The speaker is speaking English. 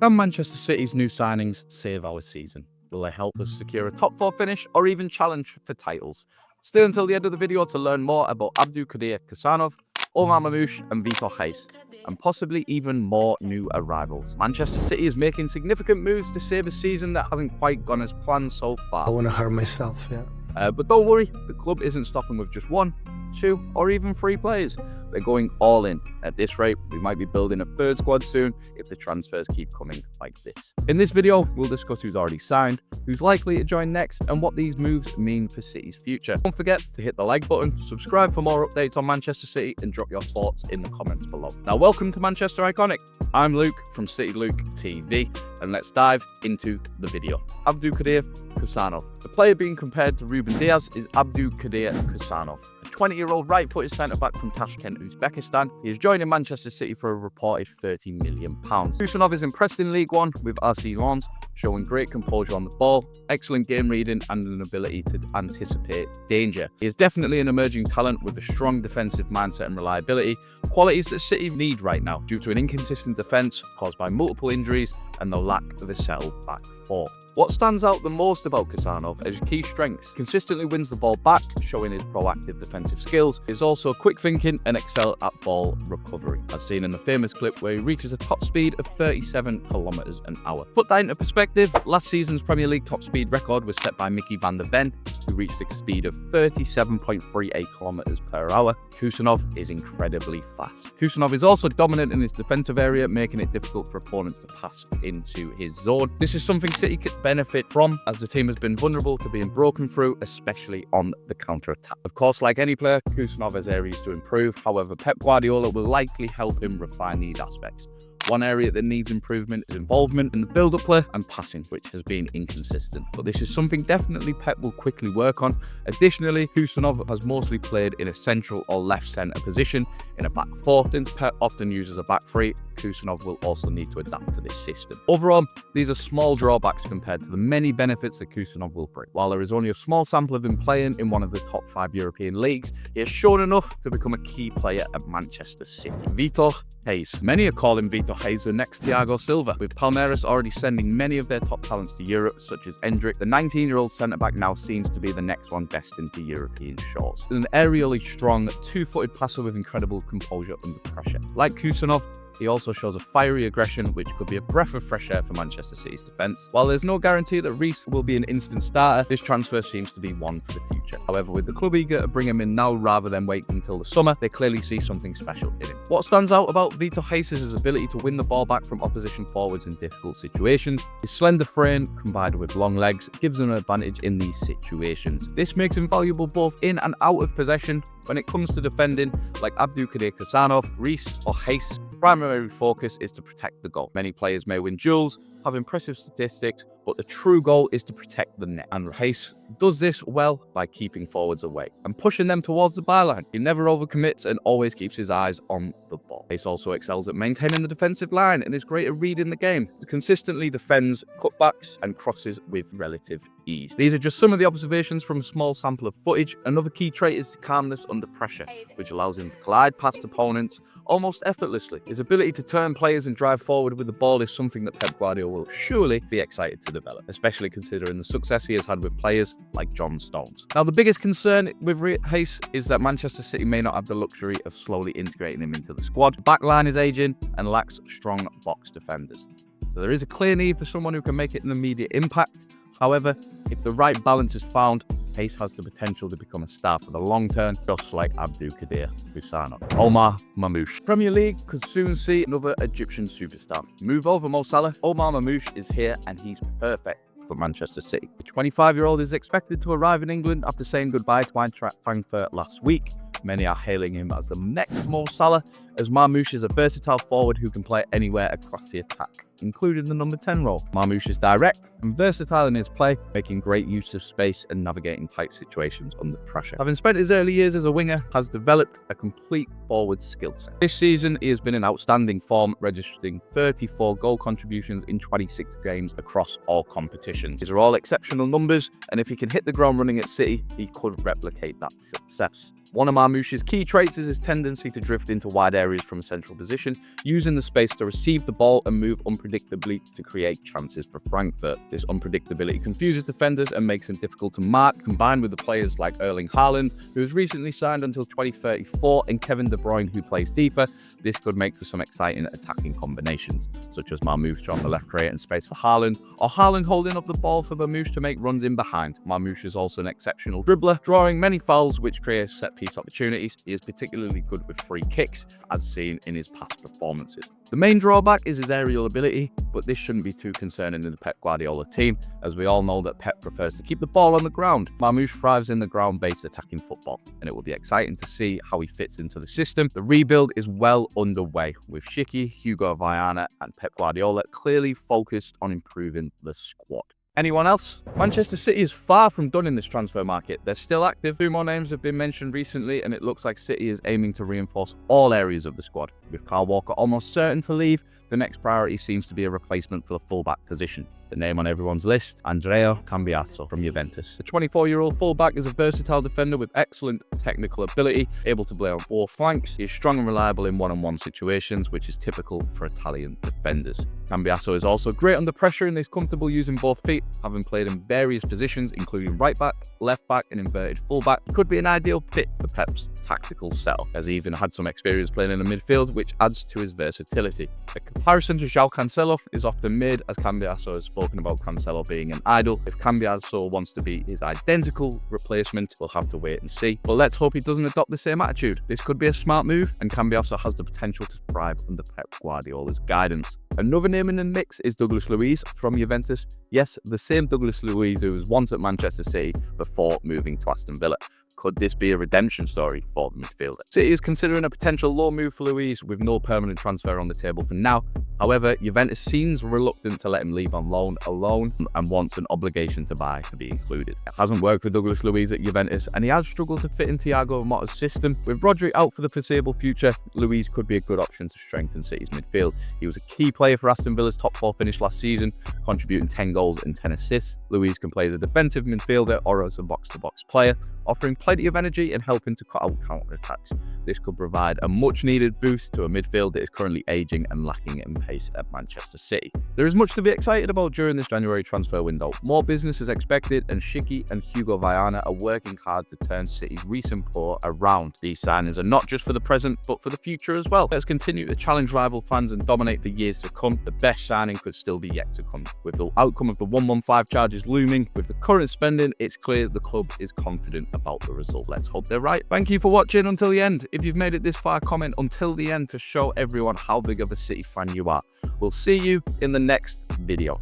Can Manchester City's new signings save our season? Will they help us secure a top 4 finish or even challenge for titles? Stay until the end of the video to learn more about Abdukodir Khusanov, Omar Marmoush and Vitor Reis, and possibly even more new arrivals. Manchester City is making significant moves to save a season that hasn't quite gone as planned so far. I want to hurt myself, yeah. But don't worry, the club isn't stopping with just 1, 2 or even 3 players. They're going all in. At this rate, we might be building a 3rd squad soon if the transfers keep coming like this. In this video, we'll discuss who's already signed, who's likely to join next, and what these moves mean for City's future. Don't forget to hit the like button, subscribe for more updates on Manchester City, and drop your thoughts in the comments below. Now, welcome to Manchester Iconic. I'm Luke from City Luke TV, and let's dive into the video. Abdukodir Khusanov. The player being compared to Ruben Diaz is Abdukodir Khusanov, a 20-year-old right-footed centre-back from Tashkent, Uzbekistan. He is joining Manchester City for a reported £30 million. Khusanov is impressed in League One with RC Lens, showing great composure on the ball, excellent game reading and an ability to anticipate danger. He is definitely an emerging talent with a strong defensive mindset and reliability, qualities that City need right now due to an inconsistent defence caused by multiple injuries and the lack of a settled back 4. What stands out the most about Khusanov as key strengths: consistently wins the ball back, showing his proactive defensive skills. He is also quick thinking and excel at ball recovery, as seen in the famous clip where he reaches a top speed of 37 kilometers an hour. Put that into perspective, last season's Premier League top speed record was set by Mickey van der Ven, who reached a speed of 37.38 kilometers per hour. Khusanov is incredibly fast. Khusanov is also dominant in his defensive area, making it difficult for opponents to pass into his zone. This is something City could benefit from, as the team has been vulnerable to being broken through, especially on the counter-attack. Of course, like any player, Khusanov has areas to improve. However, Pep Guardiola will likely help him refine these aspects. One area that needs improvement is involvement in the build-up play and passing, which has been inconsistent. But this is something definitely Pep will quickly work on. Additionally, Khusanov has mostly played in a central or left centre position in a back 4. Since Pep often uses a back 3, Khusanov will also need to adapt to this system. Overall, these are small drawbacks compared to the many benefits that Khusanov will bring. While there is only a small sample of him playing in one of the top 5 European leagues, he has shown enough to become a key player at Manchester City. Vitor Reis. Many are calling Vitor Reis the next Thiago Silva, with Palmeiras already sending many of their top talents to Europe, such as Endrick. The 19-year-old centre-back now seems to be the next one destined for European shores. An aerially strong, 2-footed passer with incredible composure under pressure. Like Khusanov, he also shows a fiery aggression, which could be a breath of fresh air for Manchester City's defence. While there's no guarantee that Reis will be an instant starter, this transfer seems to be one for the future. However, with the club eager to bring him in now rather than wait until the summer, they clearly see something special in him. What stands out about Vitor Reis is his ability to win the ball back from opposition forwards in difficult situations. His slender frame, combined with long legs, gives him an advantage in these situations. This makes him valuable both in and out of possession. When it comes to defending, like Abdukodir Khusanov, Reis or Reis, primary focus is to protect the goal. Many players may win duels, have impressive statistics, but the true goal is to protect the net. And Reis does this well by keeping forwards away and pushing them towards the byline. He never overcommits and always keeps his eyes on the ball. Reis also excels at maintaining the defensive line and is great at reading the game. He consistently defends cutbacks and crosses with relative ease. These are just some of the observations from a small sample of footage. Another key trait is calmness under pressure, which allows him to glide past opponents almost effortlessly. His ability to turn players and drive forward with the ball is something that Pep Guardiola will surely be excited to develop, especially considering the success he has had with players like John Stones. Now, the biggest concern with Reis is that Manchester City may not have the luxury of slowly integrating him into the squad. The backline is aging and lacks strong box defenders. So there is a clear need for someone who can make it an immediate impact. However, if the right balance is found, Reis has the potential to become a star for the long term, just like Abdukodir Khusanov. Omar Marmoush. Premier League could soon see another Egyptian superstar. Move over Mo Salah. Omar Marmoush is here and he's perfect for Manchester City. The 25-year-old is expected to arrive in England after saying goodbye to Eintracht Frankfurt last week. Many are hailing him as the next Mo Salah, as Marmoush is a versatile forward who can play anywhere across the attack, including the number 10 role. Marmoush is direct and versatile in his play, making great use of space and navigating tight situations under pressure. Having spent his early years as a winger, has developed a complete forward skill set. This season, he has been in outstanding form, registering 34 goal contributions in 26 games across all competitions. These are all exceptional numbers, and if he can hit the ground running at City, he could replicate that success. One of Marmoush's key traits is his tendency to drift into wide areas from a central position, using the space to receive the ball and move unpredictably to create chances for Frankfurt. This unpredictability confuses defenders and makes them difficult to mark, combined with the players like Erling Haaland, who has recently signed until 2034, and Kevin De Bruyne, who plays deeper. This could make for some exciting attacking combinations, such as Marmoush on the left creating space for Haaland, or Haaland holding up the ball for Marmoush to make runs in behind. Marmoush is also an exceptional dribbler, drawing many fouls which create set-piece opportunities. He is particularly good with free kicks, as seen in his past performances. The main drawback is his aerial ability, but this shouldn't be too concerning in the Pep Guardiola team, as we all know that Pep prefers to keep the ball on the ground. Marmoush thrives in the ground-based attacking football, and it will be exciting to see how he fits into the system. The rebuild is well underway, with Shiki, Hugo Viana, and Pep Guardiola clearly focused on improving the squad. Anyone else? Manchester City is far from done in this transfer market. They're still active. 2 more names have been mentioned recently, and it looks like City is aiming to reinforce all areas of the squad. With Kyle Walker almost certain to leave, the next priority seems to be a replacement for the fullback position. The name on everyone's list, Andrea Cambiaso from Juventus. The 24-year-old fullback is a versatile defender with excellent technical ability, able to play on both flanks. He is strong and reliable in one-on-one situations, which is typical for Italian defenders. Cambiaso is also great under pressure and is comfortable using both feet, having played in various positions, including right back, left back, and inverted fullback. He could be an ideal fit for Pep's tactical setup, as he even had some experience playing in the midfield, which adds to his versatility. A comparison to João Cancelo is often made, as Cambiaso has spoken about Cancelo being an idol. If Cambiaso wants to be his identical replacement, we'll have to wait and see. But let's hope he doesn't adopt the same attitude. This could be a smart move, and Cambiaso has the potential to thrive under Pep Guardiola's guidance. Another name in the mix is Douglas Luiz from Juventus. Yes, the same Douglas Luiz who was once at Manchester City before moving to Aston Villa. Could this be a redemption story for the midfielder? City is considering a potential loan move for Luiz with no permanent transfer on the table for now. However, Juventus seems reluctant to let him leave on loan alone and wants an obligation to buy to be included. It hasn't worked with Douglas Luiz at Juventus, and he has struggled to fit in Thiago Motta's system. With Rodri out for the foreseeable future, Luiz could be a good option to strengthen City's midfield. He was a key player for Aston Villa's top 4 finish last season, contributing 10 goals and 10 assists. Luiz can play as a defensive midfielder or as a box-to-box player, offering plenty of energy and helping to cut out counter-attacks. This could provide a much-needed boost to a midfield that is currently aging and lacking in pace at Manchester City. There is much to be excited about during this January transfer window. More business is expected, and Shiki and Hugo Viana are working hard to turn City's recent poor around. These signings are not just for the present, but for the future as well. Let's continue to challenge rival fans and dominate for years to come. The best signing could still be yet to come. With the outcome of the 115 charges looming, with the current spending, it's clear the club is confident about the result. Let's hope they're right. Thank you for watching until the end. If you've made it this far, comment until the end to show everyone how big of a City fan you are. We'll see you in the next video.